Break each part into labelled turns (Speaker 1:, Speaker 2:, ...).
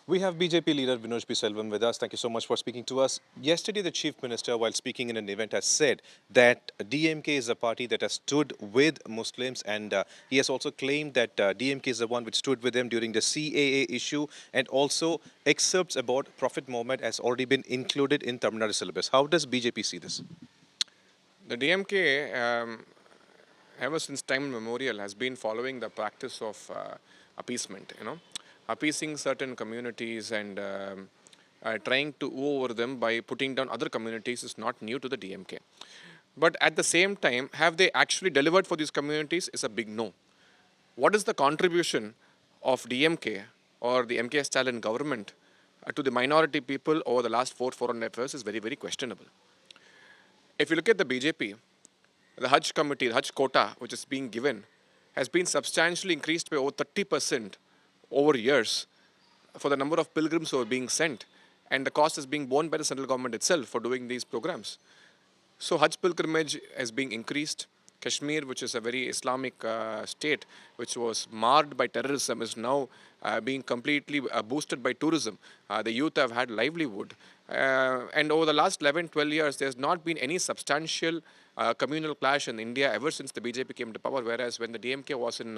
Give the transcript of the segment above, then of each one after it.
Speaker 1: We have BJP leader Vinod P. Selvam with us. Thank you so much for speaking to us. Yesterday, the Chief Minister, while speaking in an event, has said that DMK is a party that has stood with Muslims, and he has also claimed that DMK is the one which stood with them during the CAA issue, and also excerpts about Prophet Muhammad has already been included in Tamil Nadu syllabus. How does BJP see this?
Speaker 2: The DMK, ever since time immemorial, has been following the practice of appeasement. Appeasing certain communities and trying to woo over them by putting down other communities is not new to the DMK. But at the same time, have they actually delivered for these communities is a big no. What is the contribution of DMK or the MK Stalin government to the minority people over the last 4.5 years is very, very questionable. If you look at the BJP, the Hajj committee, the Hajj quota, which is being given, has been substantially increased by over 30% over years for the number of pilgrims who are being sent. And the cost is being borne by the central government itself for doing these programs. So Hajj pilgrimage is being increased. Kashmir, which is a very Islamic state, which was marred by terrorism, is now being completely boosted by tourism. The youth have had livelihood. And over the last 11, 12 years, there's not been any substantial communal clash in India ever since the BJP came to power, whereas when the DMK was in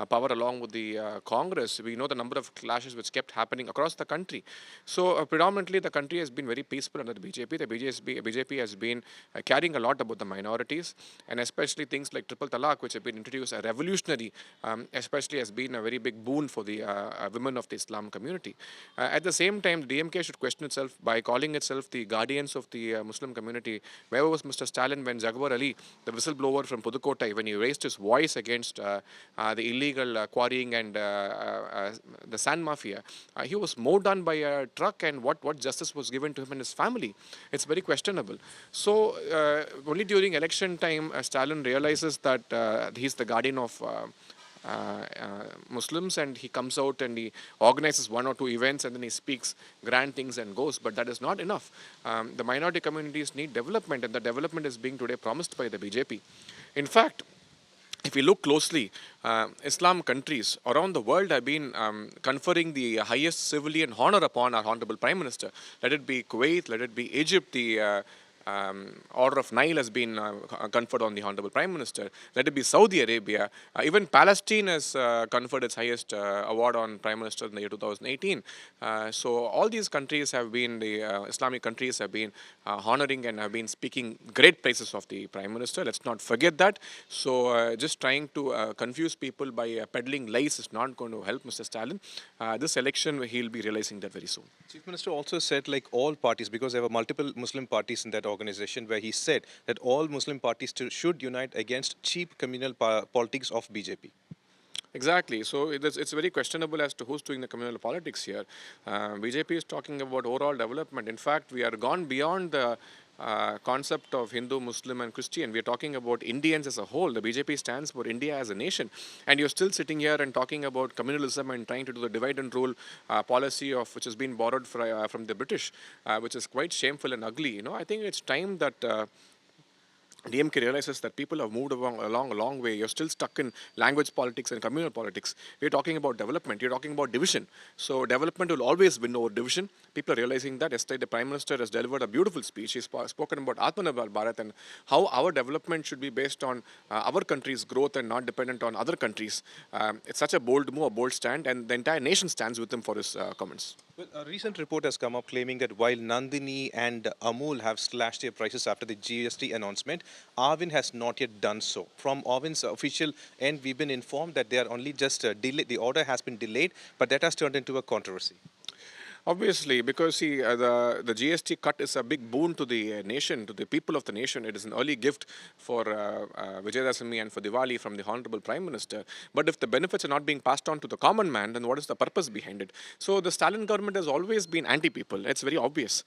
Speaker 2: power along with the Congress, we know the number of clashes which kept happening across the country. So predominantly the country has been very peaceful under the BJP. The BJP has been caring a lot about the minorities, and especially things like triple talaq, which have been introduced, a revolutionary, especially has been a very big boon for the women of the Islam community. At the same time, the DMK should question itself by calling itself the guardians of the Muslim community. Where was Mr. Stalin when Jaguar Ali, the whistleblower from Pudukkottai, when he raised his voice against the illegal quarrying and the sand mafia? He was mowed down by a truck, and what justice was given to him and his family? It's very questionable. So only during election time, Stalin realizes that he's the guardian of Muslims, and he comes out and he organizes one or two events and then he speaks grand things and goes. But that is not enough. The minority communities need development, and the development is being today promised by the BJP. In fact, if we look closely, Islam countries around the world have been conferring the highest civilian honor upon our Honorable Prime Minister. Let it be Kuwait, let it be Egypt, the Order of Nile has been conferred on the Honorable Prime Minister. Let it be Saudi Arabia. Even Palestine has conferred its highest award on Prime Minister in the year 2018. So all these countries have been, the Islamic countries have been honoring and have been speaking great praises of the Prime Minister. Let's not forget that. So just trying to confuse people by peddling lies is not going to help Mr. Stalin. This election, he'll be realizing that very soon.
Speaker 1: Chief Minister also said, like all parties, because there were multiple Muslim parties in that organization, where he said that all Muslim parties should unite against cheap communal politics of BJP.
Speaker 2: Exactly. So it's very questionable as to who's doing the communal politics here. BJP is talking about overall development. In fact, we are gone beyond the concept of Hindu, Muslim and Christian. We are talking about Indians as a whole. The BJP stands for India as a nation. And you're still sitting here and talking about communalism and trying to do the divide and rule policy of which has been borrowed from the British, which is quite shameful and ugly. I think it's time that DMK realizes that people have moved along a long way. You're still stuck in language politics and communal politics. We're talking about development. You're talking about division. So development will always win over division. People are realizing that. Yesterday, the Prime Minister has delivered a beautiful speech. He's spoken about Atmanirbhar Bharat and how our development should be based on our country's growth and not dependent on other countries. It's such a bold move, a bold stand, and the entire nation stands with him for his comments.
Speaker 1: Well, a recent report has come up claiming that while Nandini and Amul have slashed their prices after the GST announcement, Aavin has not yet done so. From Aavin's official end, we've been informed that they are only just delayed. The order has been delayed, but that has turned into a controversy.
Speaker 2: Obviously, because see, the GST cut is a big boon to the nation, to the people of the nation. It is an early gift for Vijayadashami and for Diwali from the Honorable Prime Minister. But if the benefits are not being passed on to the common man, then what is the purpose behind it? So the Stalin government has always been anti-people. It's very obvious.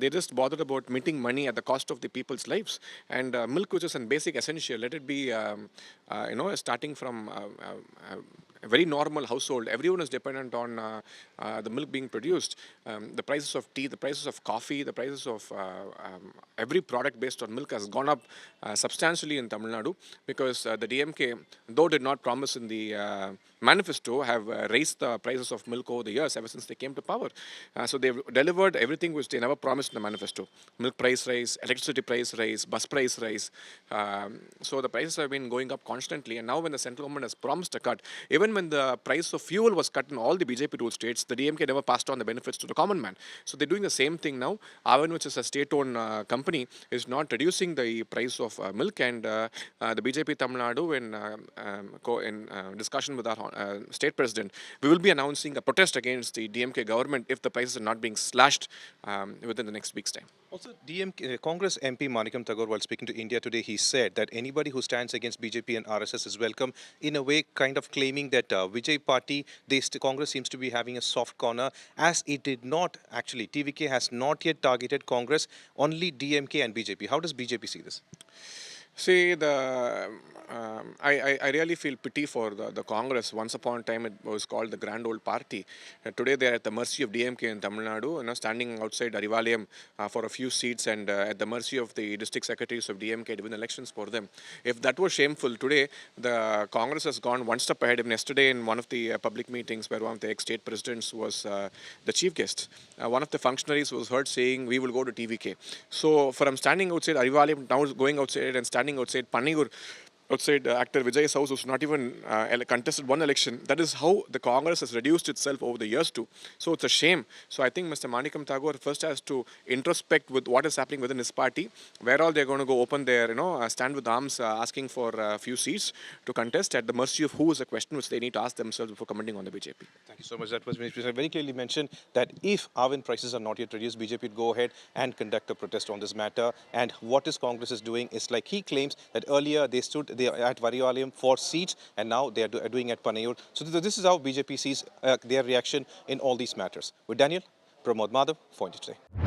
Speaker 2: They just bothered about minting money at the cost of the people's lives. And milk, which is a basic essential, let it be, starting from a very normal household. Everyone is dependent on the milk being produced. The prices of tea, the prices of coffee, the prices of every product based on milk has gone up substantially in Tamil Nadu because the DMK, though did not promise in the manifesto have raised the prices of milk over the years ever since they came to power. So they've delivered everything which they never promised in the manifesto. Milk price rise, electricity price rise, bus price rise. So the prices have been going up constantly. And now when the central government has promised a cut, even when the price of fuel was cut in all the BJP ruled states, the DMK never passed on the benefits to the common man. So they're doing the same thing now. Aavin, which is a state-owned company, is not reducing the price of milk, and the BJP Tamil Nadu, in discussion with our state president, we will be announcing a protest against the DMK government if the prices are not being slashed within the next week's time.
Speaker 1: Also, DMK, Congress MP Manikam Tagore, while speaking to India Today, he said that anybody who stands against BJP and RSS is welcome, in a way kind of claiming that Vijay Party, Congress seems to be having a soft corner, as it did not, actually, TVK has not yet targeted Congress, only DMK and BJP. How does BJP see this?
Speaker 2: See, I really feel pity for the Congress. Once upon a time, it was called the Grand Old Party. Today, they are at the mercy of DMK in Tamil Nadu, standing outside Arivalayam for a few seats, and at the mercy of the district secretaries of DMK to win elections for them. If that was shameful, today, the Congress has gone one step ahead. Even yesterday, in one of the public meetings where one of the ex-state presidents was the chief guest, one of the functionaries was heard saying, "We will go to TVK." So, from standing outside Arivalayam, now going outside and standing outside Pannigur, outside actor Vijay's house, who's not even contested one election. That is how the Congress has reduced itself over the years too. So it's a shame. So I think Mr. Manikam Tagore first has to introspect with what is happening within his party, where all they're going to go open their, stand with arms, asking for a few seats to contest at the mercy of who is a question which they need to ask themselves before commenting on the BJP.
Speaker 1: Thank you so much. That was very clearly mentioned that if Aavin prices are not yet reduced, BJP would go ahead and conduct a protest on this matter. And what is Congress is doing is, like he claims, that earlier they are at Varivalayam for seats, and now they are doing at Panayur. So this is how BJP sees their reaction in all these matters. With Daniel, Pramod Madhav, for India Today.